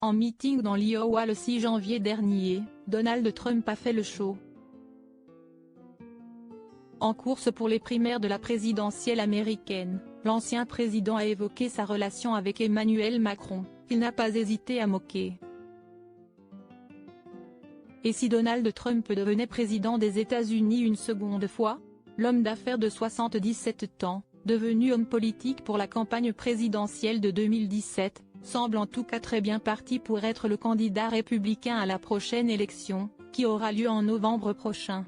En meeting dans l'Iowa le 6 janvier dernier, Donald Trump a fait le show. En course pour les primaires de la présidentielle américaine, l'ancien président a évoqué sa relation avec Emmanuel Macron, qu'il n'a pas hésité à moquer. Et si Donald Trump devenait président des États-Unis une seconde fois? L'homme d'affaires de 77 ans, devenu homme politique pour la campagne présidentielle de 2017, semble en tout cas très bien parti pour être le candidat républicain à la prochaine élection, qui aura lieu en novembre prochain.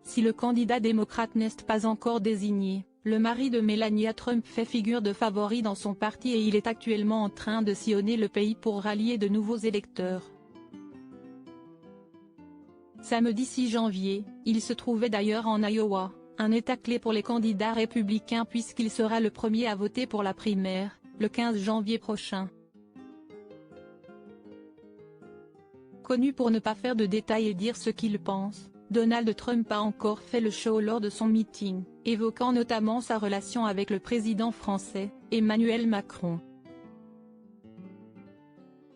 Si le candidat démocrate n'est pas encore désigné, le mari de Melania Trump fait figure de favori dans son parti et il est actuellement en train de sillonner le pays pour rallier de nouveaux électeurs. Samedi 6 janvier, il se trouvait d'ailleurs en Iowa, un état clé pour les candidats républicains puisqu'il sera le premier à voter pour la primaire, le 15 janvier prochain. Connu pour ne pas faire de détails et dire ce qu'il pense, Donald Trump a encore fait le show lors de son meeting, évoquant notamment sa relation avec le président français, Emmanuel Macron.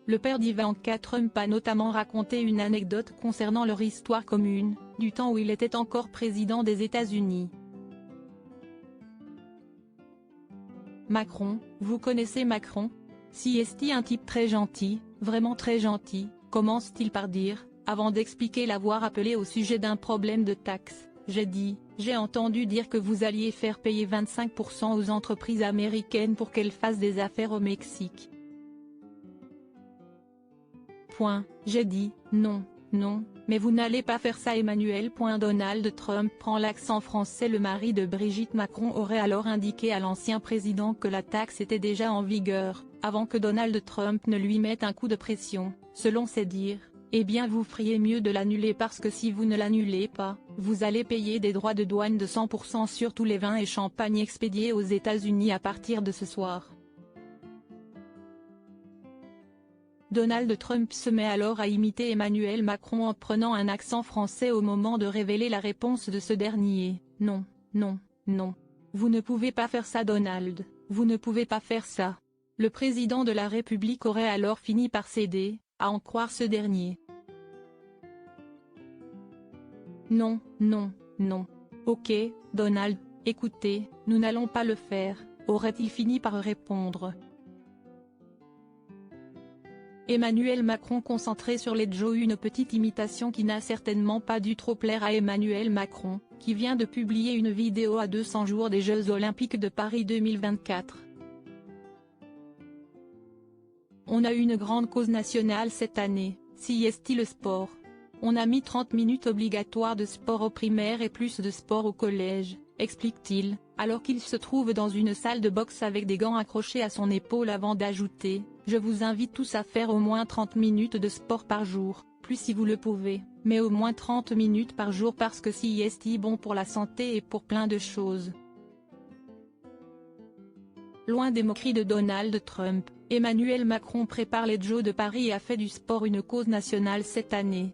Le père d'Ivanka Trump a notamment raconté une anecdote concernant leur histoire commune, du temps où il était encore président des États-Unis. Macron, vous connaissez Macron? Si est-il un type très gentil, vraiment très gentil, commence-t-il par dire, avant d'expliquer l'avoir appelé au sujet d'un problème de taxes. J'ai entendu dire que vous alliez faire payer 25% aux entreprises américaines pour qu'elles fassent des affaires au Mexique. J'ai dit, non, mais vous n'allez pas faire ça Emmanuel. Donald Trump prend l'accent français. Le mari de Brigitte Macron aurait alors indiqué à l'ancien président que la taxe était déjà en vigueur, avant que Donald Trump ne lui mette un coup de pression, selon ses dires. Eh bien vous feriez mieux de l'annuler parce que si vous ne l'annulez pas, vous allez payer des droits de douane de 100% sur tous les vins et champagnes expédiés aux États-Unis à partir de ce soir. Donald Trump se met alors à imiter Emmanuel Macron en prenant un accent français au moment de révéler la réponse de ce dernier. Non. Vous ne pouvez pas faire ça Donald, vous ne pouvez pas faire ça. Le président de la République aurait alors fini par céder, à en croire ce dernier. Non. Ok, Donald, écoutez, nous n'allons pas le faire, aurait-il fini par répondre. Emmanuel Macron concentré sur les Joe, une petite imitation qui n'a certainement pas dû trop plaire à Emmanuel Macron, qui vient de publier une vidéo à 200 jours des Jeux Olympiques de Paris 2024. On a une grande cause nationale cette année, si est-il le sport. On a mis 30 minutes obligatoires de sport au primaire et plus de sport au collège, explique-t-il, alors qu'il se trouve dans une salle de boxe avec des gants accrochés à son épaule avant d'ajouter. Je vous invite tous à faire au moins 30 minutes de sport par jour, plus si vous le pouvez, mais au moins 30 minutes par jour parce que c'est bon pour la santé et pour plein de choses. Loin des moqueries de Donald Trump, Emmanuel Macron prépare les Jeux de Paris et a fait du sport une cause nationale cette année.